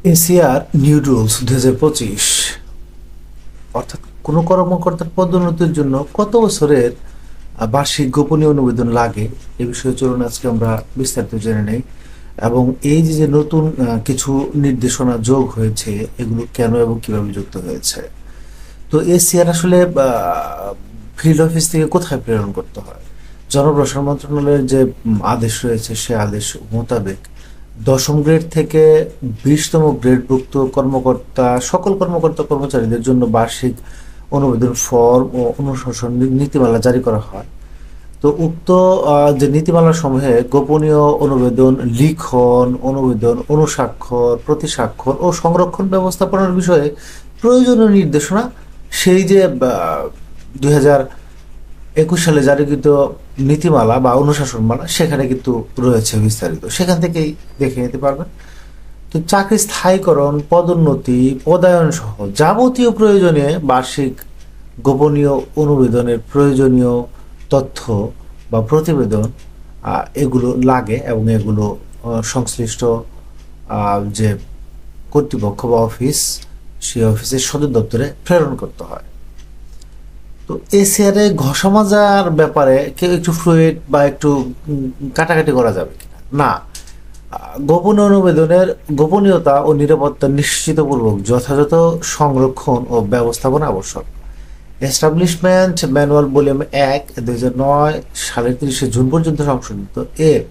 ACR new rules 2025, অর্থাৎ কোনো কর্মকর্তার পদোন্নতির জন্য কত বছরের বার্ষিক গোপনীয় অনুমোদন লাগে এ বিষয়ে চলুন আজকে আমরা বিস্তারিত জেনে নেই। এবং এই যে যে নতুন কিছু নির্দেশনা যোগ হয়েছে এগুলো কেন এবং কিভাবে যুক্ত হয়েছে। তো এসিআর আসলে ফিল্ড অফিস থেকে কোথায় প্রেরণ করতে হয়? জনপ্রশাসন মন্ত্রণালয়ের যে আদেশ রয়েছে সে আদেশ মোতাবেক 10ম গ্রেড থেকে 20তম গ্রেডভুক্ত কর্মকর্তা সকল কর্মকর্তা কর্মচারীদের জন্য বার্ষিক অনুমোদন ফর্ম ও অনুশাসন নীতিমালা জারি করা হয়। তো উক্ত যে নীতিমালা সমূহে গোপনীয় অনুবেদন লিখন, অনুবেদন, অনুস্বাক্ষর, প্রতিস্বাক্ষর ও সংরক্ষণ ব্যবস্থাপনার বিষয়ে প্রয়োজনীয় নির্দেশনা সেই যে 2021 সালে জারিকৃত নীতিমালা বা অনুশাসনমালা সেখানে কিন্তু রয়েছে বিস্তারিত, সেখান থেকেই দেখে নিতে পারবেন। তো চাকরি স্থায়ীকরণ, পদোন্নতি, পদায়ন সহ যাবতীয় প্রয়োজনে বার্ষিক গোপনীয় অনুবেদনের প্রয়োজনীয় তথ্য বা প্রতিবেদন এগুলো লাগে এবং এগুলো সংশ্লিষ্ট যে কর্তৃপক্ষ বা অফিস, সেই অফিসের সদর দপ্তরে প্রেরণ করতে হয়। তো এসিআরে ঘষা মাজার ব্যাপারে কেউ একটু ফ্লুইড বা একটু কাটাকাটি করা যাবে কিনা না, গোপনীয় অনুবেদনের গোপনীয়তা ও নিরাপত্তা নিশ্চিতপূর্বক যথাযথ সংরক্ষণ ও ব্যবস্থাপনা আবশ্যক। এস্টাবলিশমেন্ট ম্যানুয়াল ভলিউম 1 2009 সালের 30শে জুন পর্যন্ত সংশোধিত এর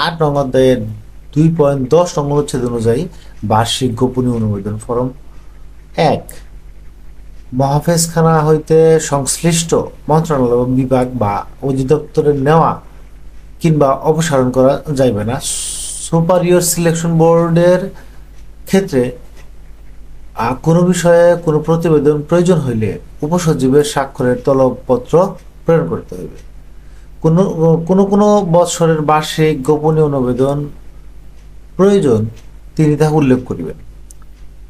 8 নং অধ্যায়ের 2.10 নং অনুচ্ছেদ অনুযায়ী বার্ষিক গোপনীয় অনুমোদন ফরম 1 মহাফেজখানা হইতে সংশ্লিষ্ট মন্ত্রণালয় বিভাগ বা অধিদপ্তরের নেওয়া কিংবা অপসারণ করা যাইবে না। সুপারিয়র সিলেকশন বোর্ডের ক্ষেত্রে কোনো বিষয়ে কোনো প্রতিবেদন প্রয়োজন হইলে উপসচিবের স্বাক্ষরের তলবপত্র প্রেরণ করতে হইবে। কোনো কোনো কোনো বৎসরের বার্ষিক গোপনীয় অনুবেদন প্রয়োজন তিনি তাহা উল্লেখ করিবেন।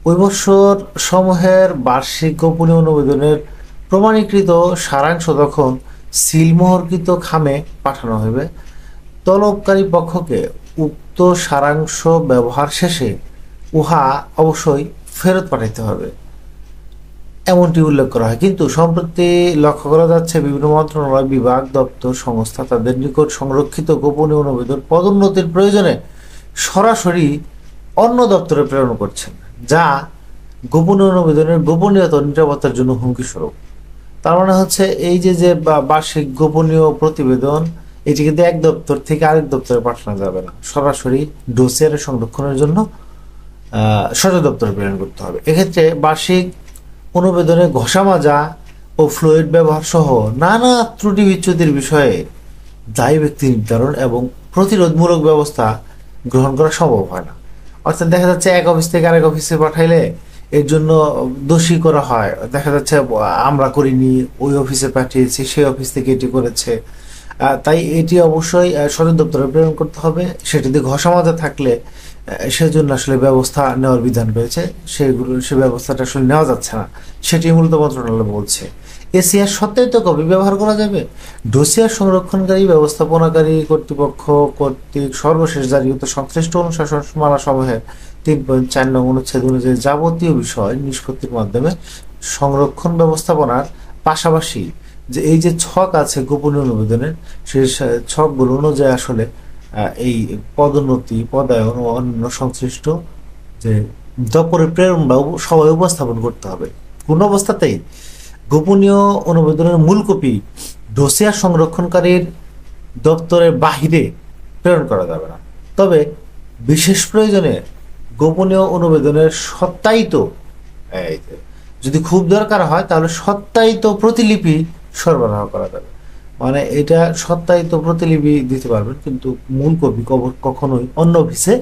ওই বৎসর সমূহের বার্ষিক গোপনীয় অনুবেদনের প্রমাণীকৃত সারাংশ তখন সিলমোহরকৃত খামে পাঠানো হইবে। তলবকারী পক্ষকে উক্ত সারাংশ ব্যবহার শেষে উহা অবশ্যই ফেরত পাঠাইতে হবে, এমনটি উল্লেখ করা হয়। কিন্তু সম্প্রতি লক্ষ্য করা যাচ্ছে বিভিন্ন মন্ত্রণালয়, বিভাগ, দপ্তর, সংস্থা তাদের নিকট সংরক্ষিত গোপনীয় অনুবেদন পদোন্নতির প্রয়োজনে সরাসরি অন্য দপ্তরে প্রেরণ করছেন, যা গোপনীয় অনুবেদনের গোপনীয়তা ও নিরাপত্তার জন্য হুমকি স্বরূপ। তার মানে হচ্ছে এই যে যে বার্ষিক গোপনীয় প্রতিবেদন এটি কিন্তু এক দপ্তর থেকে আরেক দপ্তরে পাঠানো যাবে না, সরাসরি ডোসিয়ারে সংরক্ষণের জন্য সদর দপ্তরে প্রেরণ করতে হবে। এক্ষেত্রে বার্ষিক অনুবেদনে ঘষা মাজা ও ফ্লুইড ব্যবহার সহ নানা ত্রুটি বিচ্যুতির বিষয়ে দায়ী ব্যক্তি নির্ধারণ এবং প্রতিরোধমূলক ব্যবস্থা গ্রহণ করা সম্ভব হয় না। অর্থাৎ দেখা যাচ্ছে এক অফিস থেকে আরেক অফিসে পাঠাইলে এর জন্য দোষী করা হয়, দেখা যাচ্ছে আমরা করিনি, ওই অফিসে পাঠিয়েছি, সেই অফিস থেকে এটি করেছে। তাই এটি অবশ্যই সদর দপ্তরে প্রেরণ করতে হবে। সেটিতে ঘষা মাজা থাকলে সেজন্য আসলে ব্যবস্থা নেওয়ার বিধান রয়েছে, সে ব্যবস্থাটা আসলে নেওয়া যাচ্ছে না, সেটি মূলত মন্ত্রণালয় বলছে। এসিআর সত্যায়িত কপি ব্যবহার করা যাবে। ডোসিয়ার সংরক্ষণকারী ব্যবস্থাপনাকারী কর্তৃপক্ষ কর্তৃক সর্বশেষ জারিকৃত সংশ্লিষ্ট অনুশাসনমালা সমূহের 3.4 নং অনুচ্ছেদ অনুযায়ী যাবতীয় বিষয় নিষ্পত্তির মাধ্যমে সংরক্ষণ ব্যবস্থাপনার পাশাপাশি যে এই যে ছক আছে গোপনীয় অনুবেদনের, সেই ছকগুলো অনুযায়ী আসলে এই পদোন্নতি, পদায়ন ও অন্য সংশ্লিষ্ট যে দপ্তরে প্রেরণ বা সবাই উপস্থাপন করতে হবে। কোন অবস্থাতেই গোপনীয় অনুবেদনের মূল কপি ডোসিয়ার সংরক্ষণকারীর দপ্তরের বাহিরে প্রেরণ করা যাবে না। তবে বিশেষ প্রয়োজনে গোপনীয় অনুবেদনের সত্যায়িত, যদি খুব দরকার হয় তাহলে সত্যায়িত প্রতিলিপি সরবরাহ করা যাবে। মানে এটা সত্যায়িত প্রতিলিপি দিতে পারবেন, কিন্তু মূল কপি কখনোই অন্য অফিসে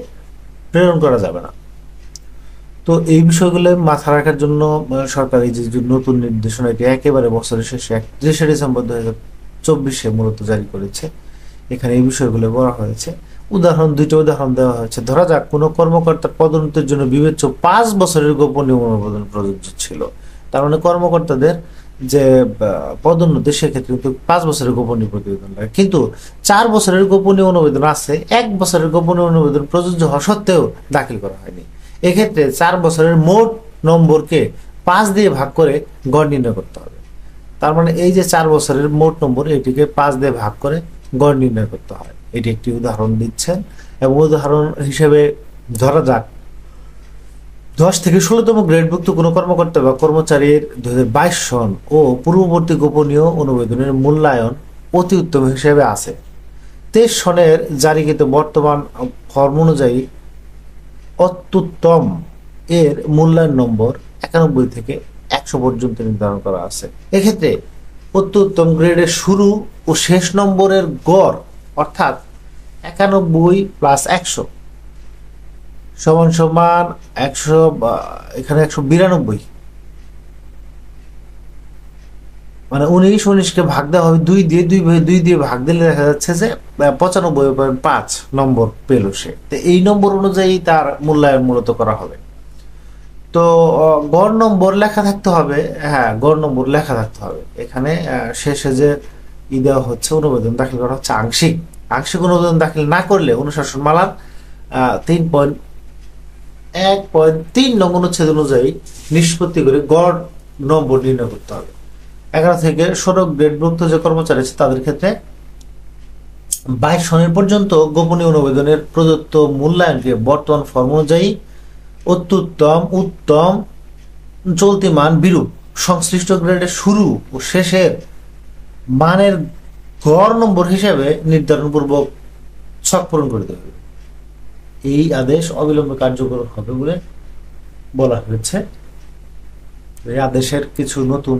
প্রেরণ করা যাবে না। তো এই বিষয়গুলো মাথা রাখার জন্য সরকারি যে নতুন নির্দেশনা এটি একেবারে বছরের শেষে 31শে ডিসেম্বর 2024 মূলত জারি করেছে। এখানে এই বিষয়গুলো বলা হয়েছে। দুইটা উদাহরণ দেওয়া হয়েছে। ধরা যাক কোনো কর্মকর্তার পদোন্নতির জন্য বিবেচ্য 5 বছরের গোপনীয় অনুমোদন প্রযোজ্য ছিল। তার মানে কর্মকর্তাদের যে পদোন্নতি সেক্ষেত্রে কিন্তু 5 বছরের গোপনীয় প্রতিবেদন লাগে, কিন্তু 4 বছরের গোপনীয় অনুমোদন আছে, 1 বছরের গোপনীয় অনুমোদন প্রযোজ্য হওয়া সত্ত্বেও দাখিল করা হয়নি। এক্ষেত্রে 4 বছরের মোট নম্বরকে 5 দিয়ে ভাগ করে গড় নির্ণয় করতে হবে। তার মানে এই যে 4 বছরের মোট নম্বর, এটিকে 5 দিয়ে ভাগ করে গড় নির্ণয় করতে হয়। এটি একটি উদাহরণ দিচ্ছেন, এবং উদাহরণ হিসেবে ধরা যাক 10 থেকে 16তম গ্রেডভুক্ত কোনো কর্মকর্তা বা কর্মচারীর 2022 সন ও পূর্ববর্তী গোপনীয় অনুবেদনের মূল্যায়ন অতি উত্তম হিসেবে আছে। 23 সনের জারিকৃত বর্তমান ফর্ম অনুযায়ী অত্যুত্তম এর মূল্যায়ন নম্বর 91 থেকে 100 পর্যন্ত নির্ধারণ করা আছে। এক্ষেত্রে অত্যুত্তম গ্রেডের শুরু ও শেষ নম্বরের গড় অর্থাৎ 91 প্লাস 100 সমান সমান 100, এখানে 192, মানে 19কে ভাগ দেওয়া হবে 2 দিয়ে, 2 দিয়ে ভাগ দিলে দেখা যাচ্ছে যে 95.5 নম্বর পেল সে। তো এই নম্বর অনুযায়ী তার মূল্যায়ন মূলত করা হবে। তো গড় নম্বর লেখা থাকতে হবে, হ্যাঁ গড় নম্বর লেখা থাকতে হবে। এখানে শেষে যে দেওয়া হচ্ছে অনুমোদন দাখিল করা হচ্ছে আংশিক অনুমোদন দাখিল না করলে অনুশাসনমালার 3.1.3 নং অনুচ্ছেদ অনুযায়ী নিষ্পত্তি করে গড় নম্বর নির্ণয় করতে হবে। 11 থেকে 16 গ্রেডভুক্ত যে কর্মচারী আছে তাদের ক্ষেত্রে 22 সনের পর্যন্ত গোপনীয় অনুবেদনের প্রদত্ত মূল্যায়নকে বর্তমান ফর্ম অনুযায়ী অত্যুত্তম, উত্তম, চলতি মান, বিরূপ সংশ্লিষ্ট গ্রেডের শুরু ও শেষের মানের গড় নম্বর হিসেবে নির্ধারণপূর্বক ছক পূরণ করে দেবে। এই আদেশ অবিলম্বে কার্যকর হবে বলে বলা হয়েছে। এই আদেশের কিছু নতুন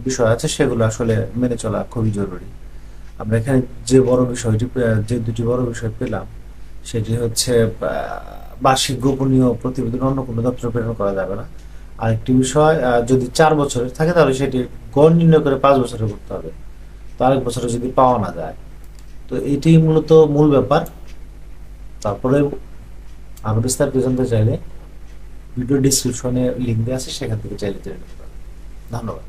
বিষয় আছে, সেগুলো আসলে মেনে চলা খুবই জরুরি। আমরা এখানে যে দুটি বড় বিষয় পেলাম, সেটি হচ্ছে বার্ষিক গোপনীয় প্রতিবেদন অন্য কোনো দপ্তরে প্রেরণ করা যাবে না। আরেকটি বিষয়, যদি 4 বছরের থাকে তাহলে সেটি গড় নির্ণয় করে 5 বছরে করতে হবে, তো আরেক বছরে যদি পাওয়া না যায়। তো এটি মূলত মূল ব্যাপার। তারপরে আরো বিস্তারিত জানতে চাইলে ভিডিও ডিসক্রিপশনে লিঙ্ক দেওয়া আছে, সেখান থেকে চাইলে জেনে নিতে পারেন। ধন্যবাদ।